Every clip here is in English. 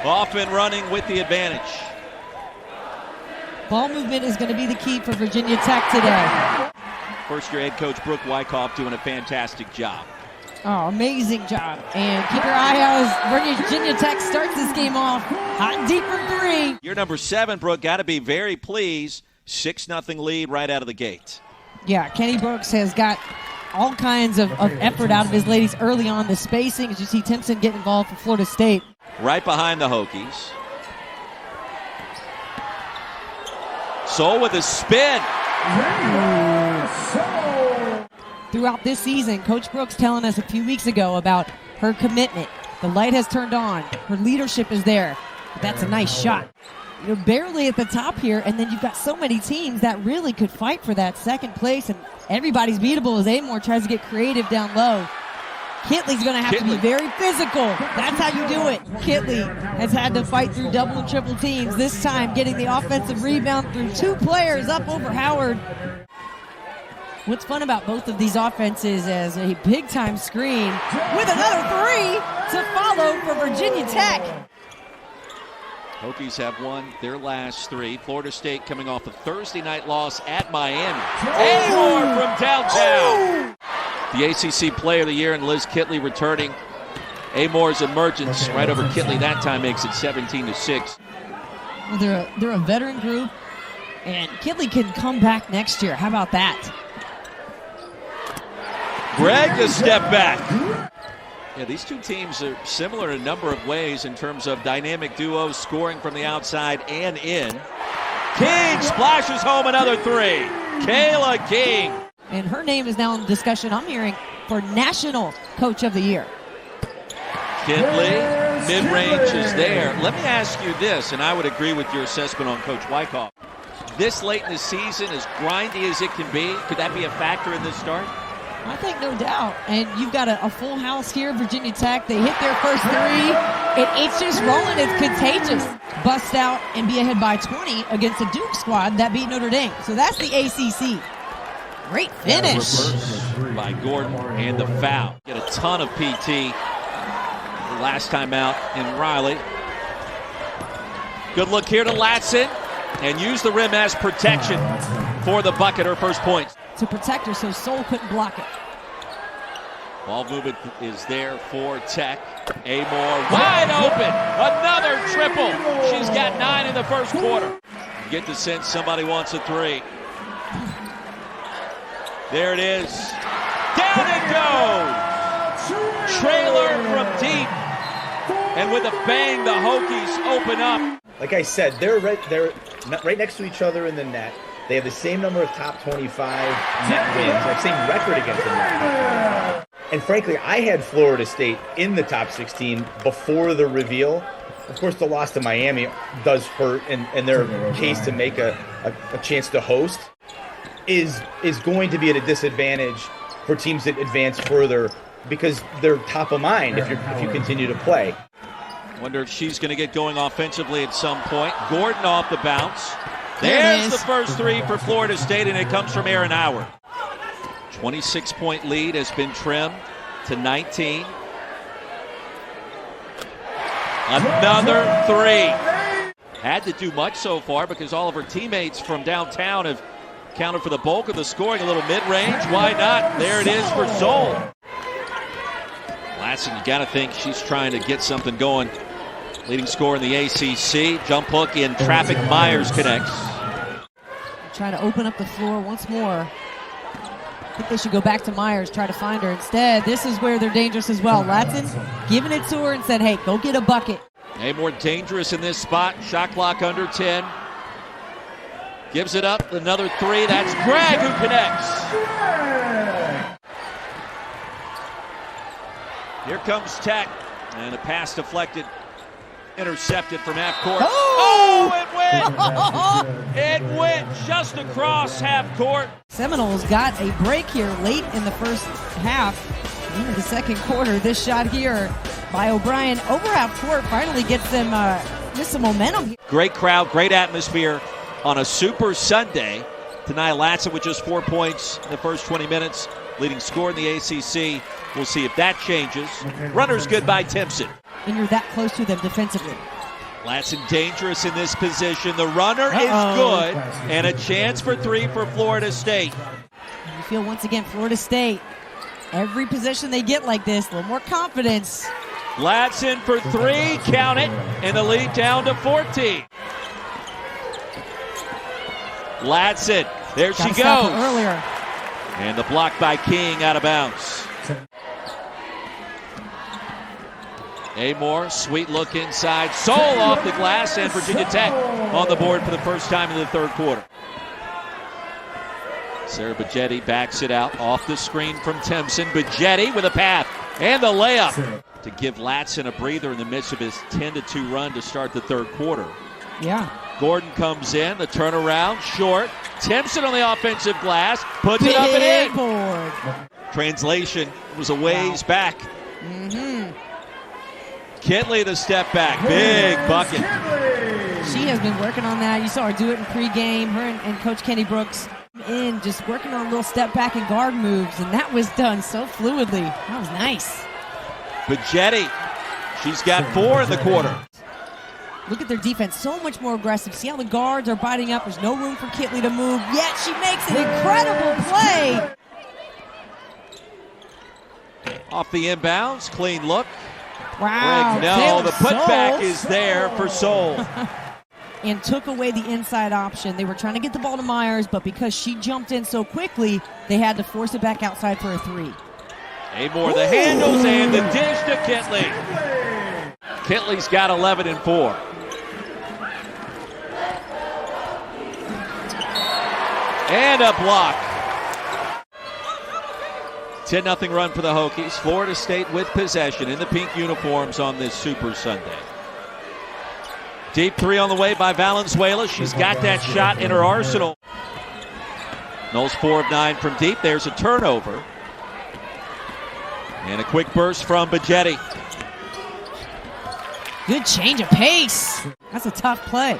Off and running with the advantage. Ball movement is going to be the key for Virginia Tech today. First-year head coach Brooke Wyckoff doing a fantastic job. Oh, amazing job. And keep your eye out as Virginia Tech starts this game off hot and deep from three. You're number 7, Brooke. Got to be very pleased. 6-0 lead right out of the gate. Yeah, Kenny Brooks has got all kinds of effort out of his ladies early on. The spacing, as you see Timpson get involved for Florida State. Right behind the Hokies. Soule with a spin. Throughout this season, Coach Brooks telling us a few weeks ago about her commitment. The light has turned on. Her leadership is there. That's a nice shot. You're barely at the top here, and then you've got so many teams that really could fight for that second place, and everybody's beatable as Amoore tries to get creative down low. Kitley's going to have to be very physical. That's how you do it. Kitley has had to fight through double and triple teams, this time getting the offensive rebound through 2 players up over Howard. What's fun about both of these offenses is a big-time screen with another 3 to follow for Virginia Tech. Hokies have won their last 3. Florida State coming off a Thursday night loss at Miami. Amoore from downtown. The ACC Player of the Year and Liz Kitley returning. Amoore's emergence right over Kitley that time makes it 17-6. Well, they're a veteran group, and Kitley can come back next year. How about that? Greg a step back. Yeah, these two teams are similar in a number of ways in terms of dynamic duos, scoring from the outside and in. King splashes home another 3. Cayla King. And her name is now in discussion, I'm hearing, for National Coach of the Year. Kitley, mid-range is there. Let me ask you this, and I would agree with your assessment on Coach Wyckoff. This late in the season, as grindy as it can be, could that be a factor in this start? I think no doubt. And you've got a full house here, Virginia Tech. They hit their first 3. It's just rolling. It's contagious. Bust out and be ahead by 20 against a Duke squad that beat Notre Dame. So that's the ACC. Great finish. By Gordon and the foul. Get a ton of PT last time out in Riley. Good look here to Latson. And use the rim as protection for the bucket, her first point. To protect her so Soule couldn't block it. Ball movement is there for Tech. Amoore wide open. Another triple. She's got 9 in the first quarter. You get the sense somebody wants a 3. There it is. Down it goes. Trailer from deep. And with a bang, the Hokies open up. Like I said, they're right next to each other in the net. They have the same number of top 25 net wins, like same record against the net. And frankly, I had Florida State in the top 16 before the reveal. Of course, the loss to Miami does hurt, and their case to make a chance to host is going to be at a disadvantage for teams that advance further because they're top of mind if you continue to play. Wonder if she's going to get going offensively at some point. Gordon off the bounce. There's the first 3 for Florida State, and it comes from Aaron Howard. 26-point lead has been trimmed to 19. Another 3. Had to do much so far because all of her teammates from downtown have counted for the bulk of the scoring. A little mid-range. Why not? There it is for Soule. Latson, you got to think she's trying to get something going. Leading scorer in the ACC. Jump hook in traffic. Myers connects. Try to open up the floor once more. I think they should go back to Myers, try to find her. Instead, this is where they're dangerous as well. Latson giving it to her and said, hey, go get a bucket. Amoore dangerous in this spot. Shot clock under 10. Gives it up. Another 3. That's Greg who connects. Here comes Tech. And a pass deflected. Intercepted from half court. Oh, it went! It went just across half court. Seminoles got a break here late in the first half. Into the second quarter, this shot here by O'Brien over half court finally gets them just some momentum. Great crowd, great atmosphere on a Super Sunday. Ta'Niya Latson with just 4 points in the first 20 minutes. Leading scorer in the ACC. We'll see if that changes. Runner's good by Timpson. And you're that close to them defensively. Latson dangerous in this position. The runner is good, and a chance for three for Florida State. You feel once again Florida State, every possession they get like this, a little more confidence. Latson for three, count it, and the lead down to 14. Latson, there she goes. Earlier. And the block by King out of bounds. Amoore, sweet look inside. Soule off the glass, and Virginia Tech on the board for the first time in the third quarter. Sarah Bajeti backs it out off the screen from Timpson. Bajeti with a path and the layup to give Latson a breather in the midst of his 10-2 run to start the third quarter. Yeah. Gordon comes in, the turnaround, short. Timpson on the offensive glass, puts it up and in. Board. Translation was a ways back. Kitley the step back, big bucket. She has been working on that. You saw her do it in pregame. Her and Coach Kenny Brooks in just working on little step back and guard moves, and that was done so fluidly. That was nice. Bajeti, she's got 4 in the quarter. Look at their defense, so much more aggressive. See how the guards are biting up. There's no room for Kitley to move, yet she makes an incredible play. Off the inbounds, clean look. Wow. No, the putback is there for Soule. And took away the inside option. They were trying to get the ball to Myers, but because she jumped in so quickly, they had to force it back outside for a three. Amoore, the handles and the dish to Kitley. Kitley's got 11 and 4. And a block. 10-0 run for the Hokies. Florida State with possession in the pink uniforms on this Super Sunday. Deep three on the way by Valenzuela. She's got that shot in her arsenal. Noles 4 of 9 from deep. There's a turnover. And a quick burst from Bajeti. Good change of pace. That's a tough play.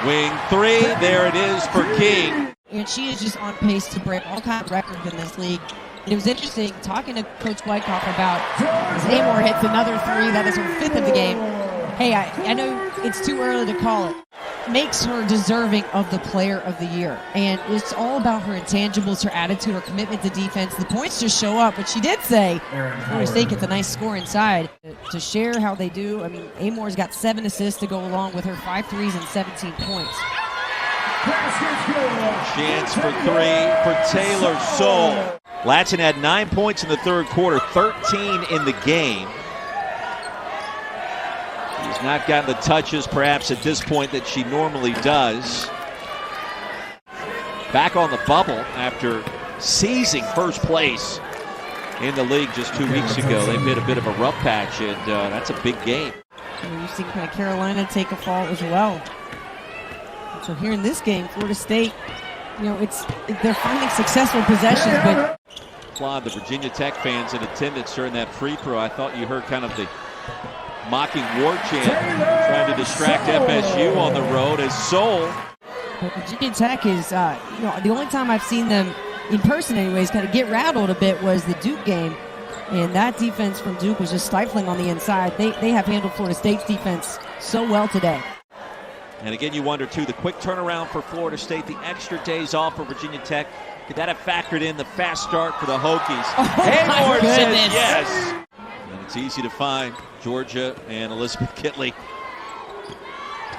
Wing three. There it is for King. And she is just on pace to break all kinds of records in this league. And it was interesting talking to Coach Wyckoff about as Amoore hits another three. That is her 5th of the game. Hey, I know it's too early to call it. Makes her deserving of the player of the year. And it's all about her intangibles, her attitude, her commitment to defense. The points just show up. But she did say Florida State gets a nice score inside. To share how they do, I mean, Amoore's got 7 assists to go along with her 5 threes and 17 points. Chance for three for Taylor Soule. Latson had 9 points in the third quarter, 13 in the game. She's not gotten the touches perhaps at this point that she normally does. Back on the bubble after seizing first place in the league just 2 weeks ago. They've hit a bit of a rough patch, and that's a big game. And you've seen kind of Carolina take a fall as well. So here in this game, Florida State, they're finding successful possessions, but applaud the Virginia Tech fans in attendance during that free throw. I thought you heard kind of the mocking war chant trying to distract FSU on the road as Soule. But Virginia Tech is, the only time I've seen them in person anyways kind of get rattled a bit was the Duke game. And that defense from Duke was just stifling on the inside. They have handled Florida State's defense so well today. And again, you wonder, too, the quick turnaround for Florida State, the extra days off for Virginia Tech. Could that have factored in the fast start for the Hokies? Hayward says yes. And it's easy to find Georgia and Elizabeth Kitley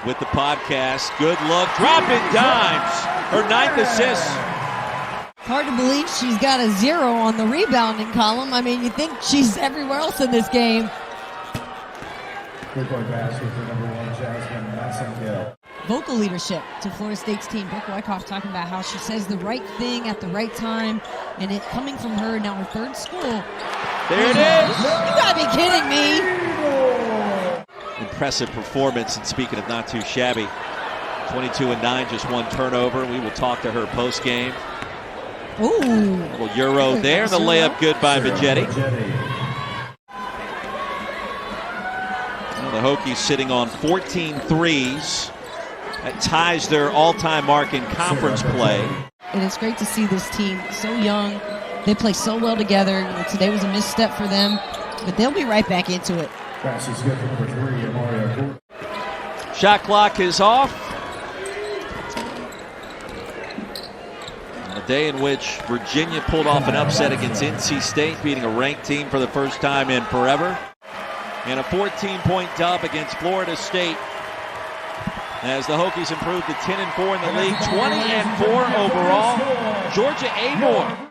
with the podcast. Good look, dropping dimes. Her 9th assist. Hard to believe she's got a 0 on the rebounding column. I mean, you think she's everywhere else in this game. Three-point basket for number 1, Jasmine Massengill. Vocal leadership to Florida State's team. Brooke Wyckoff talking about how she says the right thing at the right time, and it coming from her now, her 3rd school. There it is. You gotta be kidding me. Impressive performance, and speaking of not too shabby, 22 and 9, just 1 turnover. We will talk to her post game. Ooh. A little Euro there. The layup good by Bajeti. The Hokies sitting on 14 threes. That ties their all-time mark in conference play. And it's great to see this team so young. They play so well together. Today was a misstep for them. But they'll be right back into it. Pass is good for number 3, Amoore. Shot clock is off. A day in which Virginia pulled off an upset against NC State, beating a ranked team for the first time in forever. And a 14-point dub against Florida State, as the Hokies improved to 10-4 in the league, 20-4 overall. Georgia Amoore